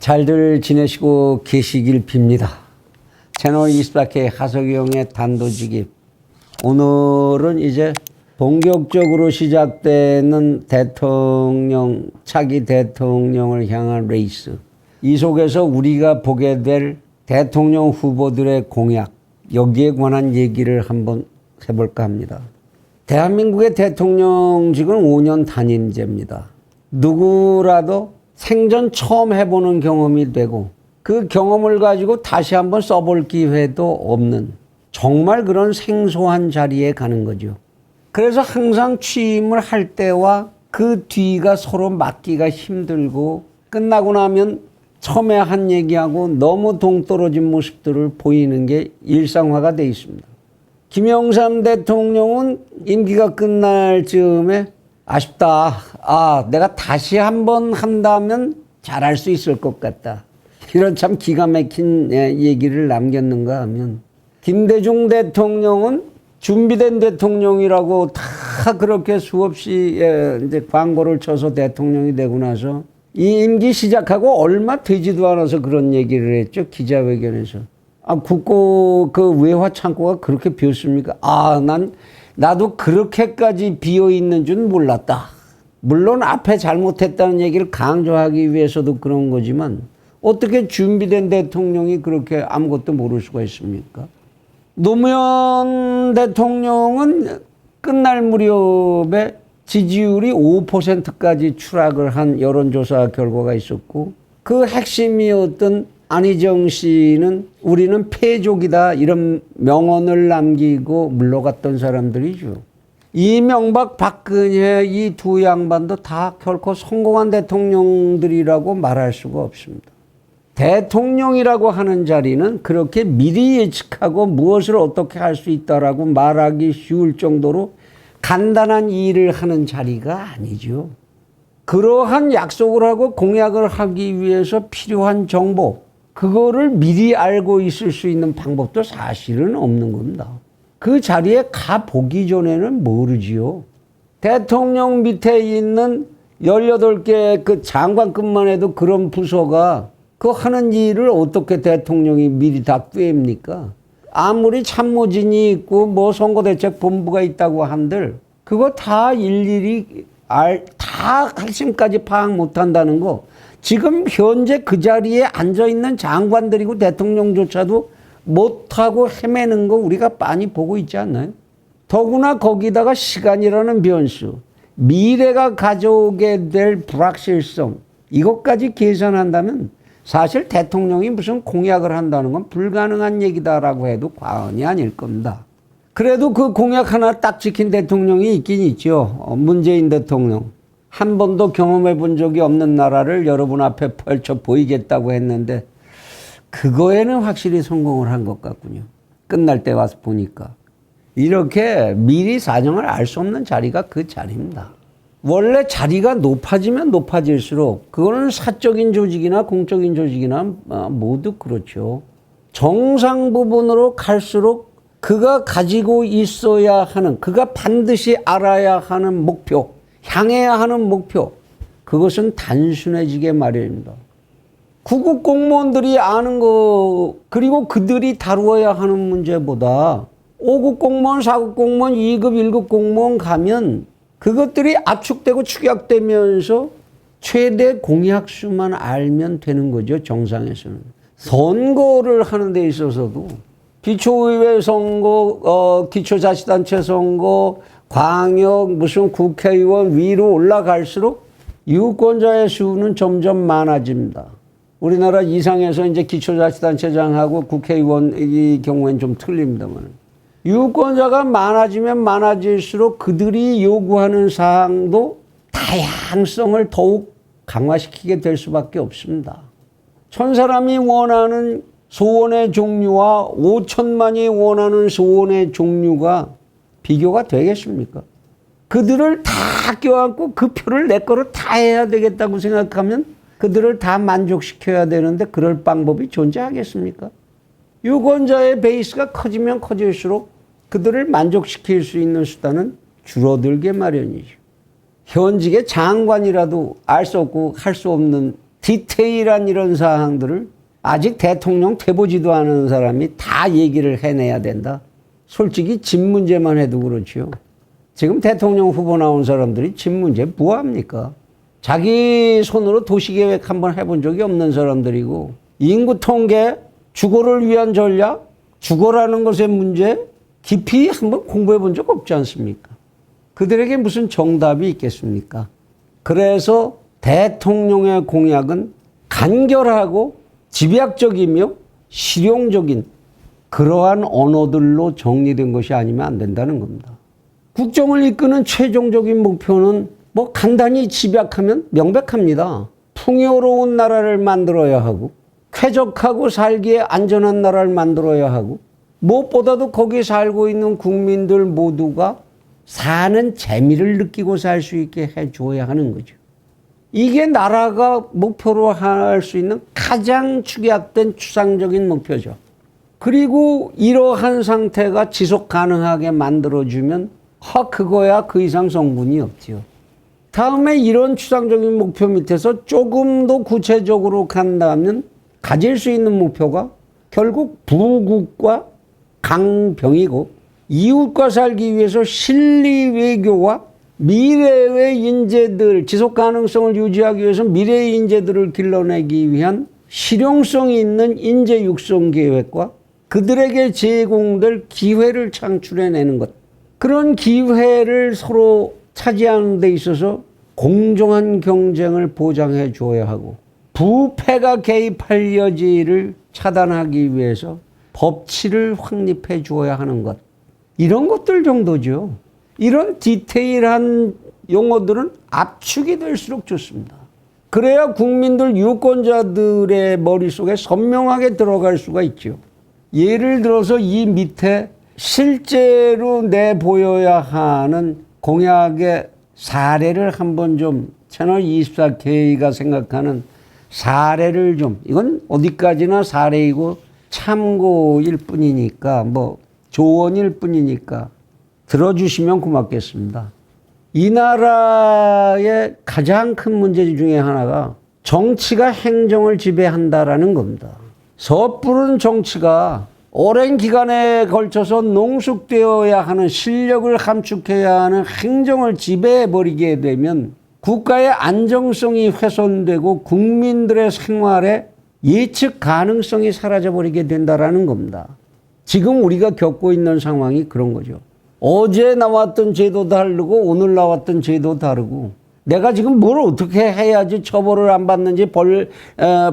잘들 지내시고 계시길 빕니다. 채널 24K 하석영의 단도직입. 오늘은 이제 본격적으로 시작되는 차기 대통령을 향한 레이스. 이 속에서 우리가 보게 될 대통령 후보들의 공약, 여기에 관한 얘기를 한번 해볼까 합니다. 대한민국의 대통령직은 5년 단임제입니다. 누구라도 생전 처음 해보는 경험이 되고 그 경험을 가지고 다시 한번 써볼 기회도 없는 정말 그런 생소한 자리에 가는 거죠. 그래서 항상 취임을 할 때와 그 뒤가 서로 맞기가 힘들고 끝나고 나면 처음에 한 얘기하고 너무 동떨어진 모습들을 보이는 게 일상화가 돼 있습니다. 김영삼 대통령은 임기가 끝날 즈음에 아쉽다. 내가 다시 한번 한다면 잘할 수 있을 것 같다. 이런 참 기가 막힌 얘기를 남겼는가 하면 김대중 대통령은 준비된 대통령이라고 다 그렇게 수없이 이제 광고를 쳐서 대통령이 되고 나서 이 임기 시작하고 얼마 되지도 않아서 그런 얘기를 했죠. 기자회견에서. 국고 그 외화 창고가 그렇게 비었습니까? 나도 그렇게까지 비어있는 줄 몰랐다. 물론 앞에 잘못했다는 얘기를 강조하기 위해서도 그런 거지만 어떻게 준비된 대통령이 그렇게 아무것도 모를 수가 있습니까? 노무현 대통령은 끝날 무렵에 지지율이 5%까지 추락을 한 여론조사 결과가 있었고 그 핵심이었던 안희정 씨는 우리는 패족이다 이런 명언을 남기고 물러갔던 사람들이죠. 이명박, 박근혜 이 두 양반도 다 결코 성공한 대통령들이라고 말할 수가 없습니다. 대통령이라고 하는 자리는 그렇게 미리 예측하고 무엇을 어떻게 할 수 있다라고 말하기 쉬울 정도로 간단한 일을 하는 자리가 아니죠. 그러한 약속을 하고 공약을 하기 위해서 필요한 정보, 그거를 미리 알고 있을 수 있는 방법도 사실은 없는 겁니다. 그 자리에 가보기 전에는 모르지요. 대통령 밑에 있는 18개 그 장관급만 해도 그런 부서가 그 하는 일을 어떻게 대통령이 미리 다 꿰입니까? 아무리 참모진이 있고 뭐 선거대책본부가 있다고 한들 그거 다 일일이 다 핵심까지 파악 못한다는 거 지금 현재 그 자리에 앉아있는 장관들이고 대통령조차도 못하고 헤매는 거 우리가 많이 보고 있지 않나요? 더구나 거기다가 시간이라는 변수, 미래가 가져오게 될 불확실성 이것까지 계산한다면 사실 대통령이 무슨 공약을 한다는 건 불가능한 얘기다라고 해도 과언이 아닐 겁니다. 그래도 그 공약 하나 딱 지킨 대통령이 있긴 있죠. 문재인 대통령. 한 번도 경험해 본 적이 없는 나라를 여러분 앞에 펼쳐 보이겠다고 했는데 그거에는 확실히 성공을 한 것 같군요. 끝날 때 와서 보니까. 이렇게 미리 사정을 알 수 없는 자리가 그 자리입니다. 원래 자리가 높아지면 높아질수록 그거는 사적인 조직이나 공적인 조직이나 모두 그렇죠. 정상 부분으로 갈수록 그가 가지고 있어야 하는, 그가 반드시 알아야 하는 목표, 향해야 하는 목표, 그것은 단순해지게 마련입니다. 구급 공무원들이 아는 거, 그리고 그들이 다루어야 하는 문제보다 5급 공무원, 4급 공무원, 2급, 1급 공무원 가면 그것들이 압축되고 축약되면서 최대 공약수만 알면 되는 거죠, 정상에서는. 선거를 하는 데 있어서도 기초의회 선거, 기초자치단체 선거, 광역, 무슨 국회의원 위로 올라갈수록 유권자의 수는 점점 많아집니다. 우리나라 이상에서 이제 기초자치단체장하고 국회의원의 경우에는 좀 틀립니다만. 유권자가 많아지면 많아질수록 그들이 요구하는 사항도 다양성을 더욱 강화시키게 될 수밖에 없습니다. 1000사람이 원하는 소원의 종류와 5천만이 원하는 소원의 종류가 비교가 되겠습니까? 그들을 다 껴안고 그 표를 내 거로 다 해야 되겠다고 생각하면 그들을 다 만족시켜야 되는데 그럴 방법이 존재하겠습니까? 유권자의 베이스가 커지면 커질수록 그들을 만족시킬 수 있는 수단은 줄어들게 마련이죠. 현직의 장관이라도 알 수 없고 할 수 없는 디테일한 이런 사항들을 아직 대통령 돼보지도 않은 사람이 다 얘기를 해내야 된다. 솔직히 집 문제만 해도 그렇지요. 지금 대통령 후보 나온 사람들이 집 문제 뭐합니까? 자기 손으로 도시계획 한번 해본 적이 없는 사람들이고, 인구 통계, 주거를 위한 전략, 주거라는 것의 문제 깊이 한번 공부해 본 적 없지 않습니까? 그들에게 무슨 정답이 있겠습니까? 그래서 대통령의 공약은 간결하고 집약적이며 실용적인 그러한 언어들로 정리된 것이 아니면 안 된다는 겁니다. 국정을 이끄는 최종적인 목표는 뭐 간단히 집약하면 명백합니다. 풍요로운 나라를 만들어야 하고, 쾌적하고 살기에 안전한 나라를 만들어야 하고, 무엇보다도 거기 살고 있는 국민들 모두가 사는 재미를 느끼고 살 수 있게 해줘야 하는 거죠. 이게 나라가 목표로 할 수 있는 가장 축약된 추상적인 목표죠. 그리고 이러한 상태가 지속 가능하게 만들어주면 그거야 그 이상 성분이 없지요. 다음에 이런 추상적인 목표 밑에서 조금 더 구체적으로 간다면 가질 수 있는 목표가 결국 부국과 강병이고, 이웃과 살기 위해서 실리 외교와 미래의 인재들, 지속 가능성을 유지하기 위해서 미래의 인재들을 길러내기 위한 실용성이 있는 인재 육성 계획과 그들에게 제공될 기회를 창출해내는 것. 그런 기회를 서로 차지하는 데 있어서 공정한 경쟁을 보장해 줘야 하고, 부패가 개입할 여지를 차단하기 위해서 법치를 확립해 주어야 하는 것. 이런 것들 정도죠. 이런 디테일한 용어들은 압축이 될수록 좋습니다. 그래야 국민들 유권자들의 머릿속에 선명하게 들어갈 수가 있죠. 예를 들어서 이 밑에 실제로 내보여야 하는 공약의 사례를 한번 좀 채널24K가 생각하는 사례를 좀, 이건 어디까지나 사례이고 참고일 뿐이니까, 뭐 조언일 뿐이니까 들어주시면 고맙겠습니다. 이 나라의 가장 큰 문제 중에 하나가 정치가 행정을 지배한다라는 겁니다. 섣부른 정치가 오랜 기간에 걸쳐서 농숙되어야 하는, 실력을 감축해야 하는 행정을 지배해버리게 되면 국가의 안정성이 훼손되고 국민들의 생활에 예측 가능성이 사라져버리게 된다라는 겁니다. 지금 우리가 겪고 있는 상황이 그런 거죠. 어제 나왔던 제도 다르고 오늘 나왔던 제도 다르고, 내가 지금 뭘 어떻게 해야지 처벌을 안 받는지,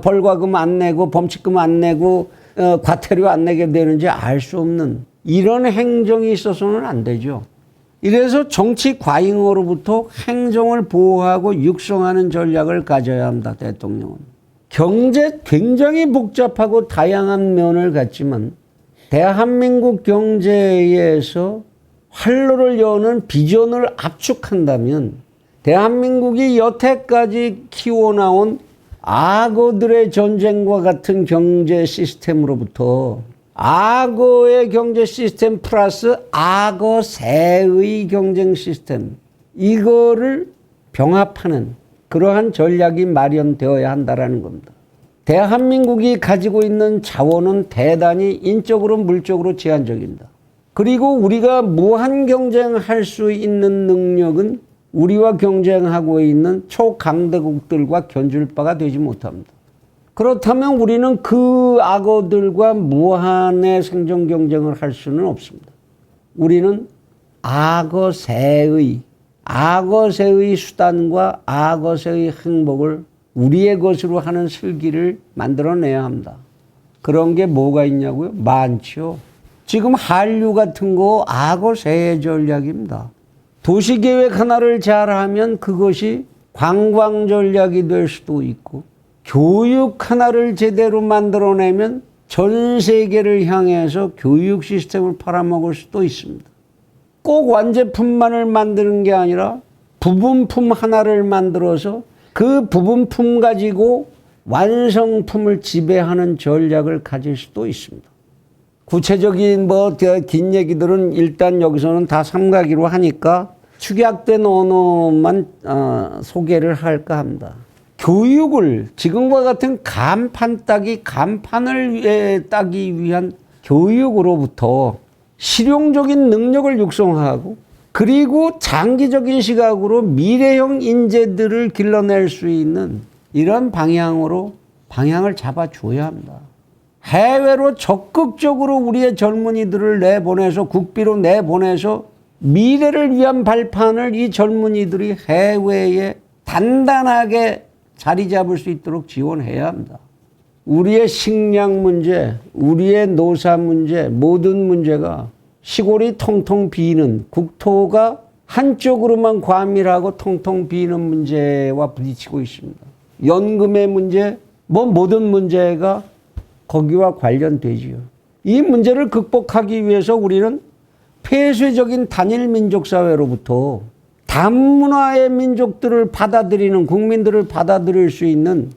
벌과금 안 내고 범칙금 안 내고 과태료 안 내게 되는지 알 수 없는 이런 행정이 있어서는 안 되죠. 이래서 정치 과잉으로부터 행정을 보호하고 육성하는 전략을 가져야 합니다. 대통령은. 경제 굉장히 복잡하고 다양한 면을 갖지만 대한민국 경제에서 활로를 여는 비전을 압축한다면 대한민국이 여태까지 키워나온 악어들의 전쟁과 같은 경제 시스템으로부터 악어의 경제 시스템 플러스 악어새의 경쟁 시스템, 이거를 병합하는 그러한 전략이 마련되어야 한다는 겁니다. 대한민국이 가지고 있는 자원은 대단히 인적으로 물적으로 제한적입니다. 그리고 우리가 무한 경쟁할 수 있는 능력은 우리와 경쟁하고 있는 초강대국들과 견줄 바가 되지 못합니다. 그렇다면 우리는 그 악어들과 무한의 생존 경쟁을 할 수는 없습니다. 우리는 악어새의 수단과 악어새의 행복을 우리의 것으로 하는 슬기를 만들어내야 합니다. 그런 게 뭐가 있냐고요? 많죠. 지금 한류 같은 거 악어새의 전략입니다. 도시계획 하나를 잘하면 그것이 관광 전략이 될 수도 있고, 교육 하나를 제대로 만들어내면 전 세계를 향해서 교육 시스템을 팔아먹을 수도 있습니다. 꼭 완제품만을 만드는 게 아니라 부분품 하나를 만들어서 그 부분품 가지고 완성품을 지배하는 전략을 가질 수도 있습니다. 구체적인 긴 얘기들은 일단 여기서는 다 삼가기로 하니까 축약된 언어만 소개를 할까 합니다. 교육을 지금과 같은 간판을 따기 위한 교육으로부터 실용적인 능력을 육성하고 그리고 장기적인 시각으로 미래형 인재들을 길러낼 수 있는 이런 방향을 잡아줘야 합니다. 해외로 적극적으로 우리의 젊은이들을 내보내서 국비로 내보내서 미래를 위한 발판을 이 젊은이들이 해외에 단단하게 자리 잡을 수 있도록 지원해야 합니다. 우리의 식량 문제, 우리의 노사 문제, 모든 문제가 시골이 텅텅 비는 국토가 한쪽으로만 과밀하고 텅텅 비는 문제와 부딪히고 있습니다. 연금의 문제, 모든 문제가 거기와 관련되지요. 이 문제를 극복하기 위해서 우리는 폐쇄적인 단일 민족 사회로부터 다문화의 민족들을 받아들이는 국민들을 받아들일 수 있는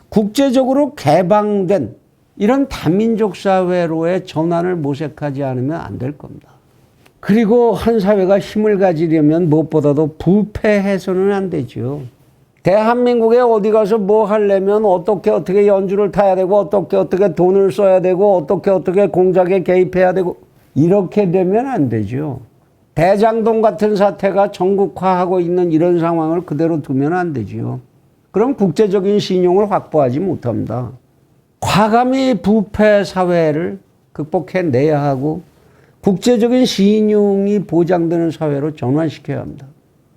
국제적으로 개방된 이런 다민족 사회로의 전환을 모색하지 않으면 안 될 겁니다. 그리고 한 사회가 힘을 가지려면 무엇보다도 부패해서는 안 되죠. 대한민국에 어디 가서 뭐 하려면 어떻게 연주를 타야 되고 어떻게 돈을 써야 되고 어떻게 공작에 개입해야 되고 이렇게 되면 안 되죠. 대장동 같은 사태가 전국화하고 있는 이런 상황을 그대로 두면 안 되죠. 그럼 국제적인 신용을 확보하지 못합니다. 과감히 부패 사회를 극복해내야 하고 국제적인 신용이 보장되는 사회로 전환시켜야 합니다.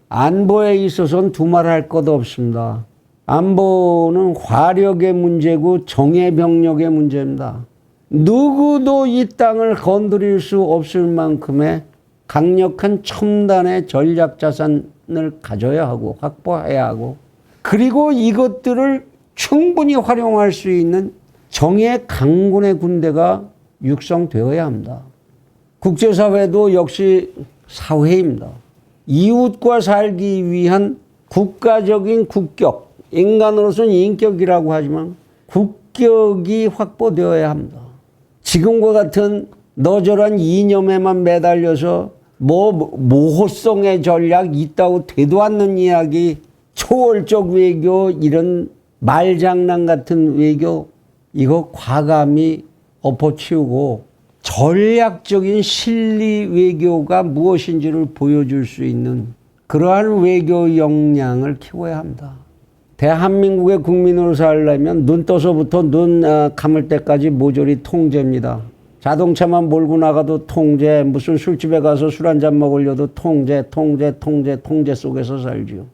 안보에 있어서는 두말할 것 없습니다. 안보는 화력의 문제고 정예병력의 문제입니다. 누구도 이 땅을 건드릴 수 없을 만큼의 강력한 첨단의 전략 자산을 가져야 하고 확보해야 하고 그리고 이것들을 충분히 활용할 수 있는 정예 강군의 군대가 육성되어야 합니다. 국제사회도 역시 사회입니다. 이웃과 살기 위한 국가적인 국격, 인간으로서는 인격이라고 하지만 국격이 확보되어야 합니다. 지금과 같은 너절한 이념에만 매달려서 모호성의 전략 있다고 되도 않는 이야기, 초월적 외교, 이런 말장난 같은 외교, 이거 과감히 엎어치우고 전략적인 실리 외교가 무엇인지를 보여줄 수 있는 그러한 외교 역량을 키워야 합니다. 대한민국의 국민으로 살려면 눈 떠서부터 눈 감을 때까지 모조리 통제입니다. 자동차만 몰고 나가도 통제, 무슨 술집에 가서 술 한잔 먹으려도 통제 속에서 살지요.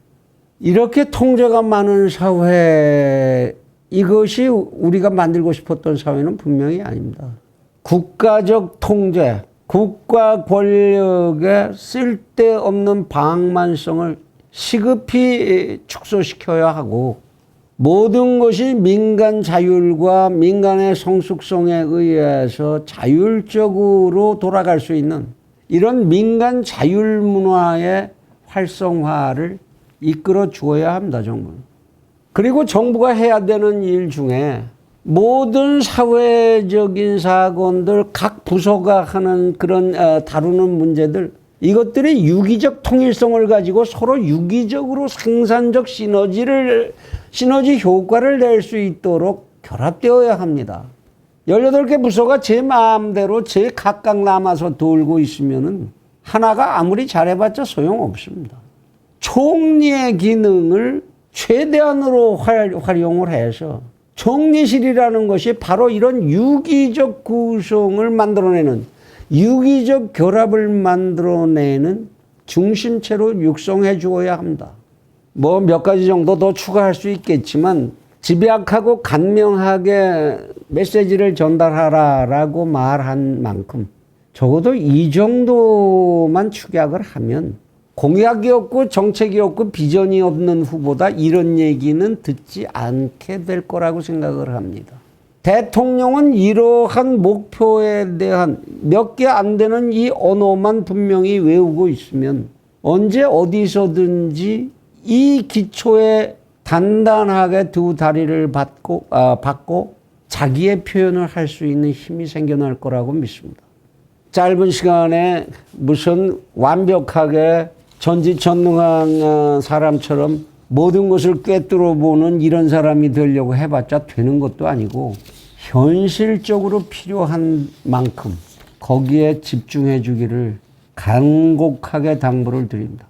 이렇게 통제가 많은 사회, 이것이 우리가 만들고 싶었던 사회는 분명히 아닙니다. 국가적 통제, 국가 권력의 쓸데없는 방만성을 시급히 축소시켜야 하고 모든 것이 민간 자율과 민간의 성숙성에 의해서 자율적으로 돌아갈 수 있는 이런 민간 자율 문화의 활성화를 이끌어 주어야 합니다, 정부는. 그리고 정부가 해야 되는 일 중에 모든 사회적인 사건들, 각 부서가 하는 그런 다루는 문제들, 이것들이 유기적 통일성을 가지고 서로 유기적으로 생산적 시너지 효과를 낼 수 있도록 결합되어야 합니다. 18개 부서가 제 마음대로 제 각각 남아서 돌고 있으면은 하나가 아무리 잘해봤자 소용없습니다. 총리의 기능을 최대한으로 활용을 해서 총리실이라는 것이 바로 이런 유기적 구성을 만들어내는, 유기적 결합을 만들어내는 중심체로 육성해 주어야 합니다. 몇 가지 정도 더 추가할 수 있겠지만 집약하고 간명하게 메시지를 전달하라라고 말한 만큼 적어도 이 정도만 축약을 하면 공약이 없고 정책이 없고 비전이 없는 후보다 이런 얘기는 듣지 않게 될 거라고 생각을 합니다. 대통령은 이러한 목표에 대한 몇 개 안 되는 이 언어만 분명히 외우고 있으면 언제 어디서든지 이 기초에 단단하게 두 다리를 받고 자기의 표현을 할 수 있는 힘이 생겨날 거라고 믿습니다. 짧은 시간에 무슨 완벽하게 전지전능한 사람처럼 모든 것을 꿰뚫어 보는 이런 사람이 되려고 해봤자 되는 것도 아니고 현실적으로 필요한 만큼 거기에 집중해 주기를 간곡하게 당부를 드립니다.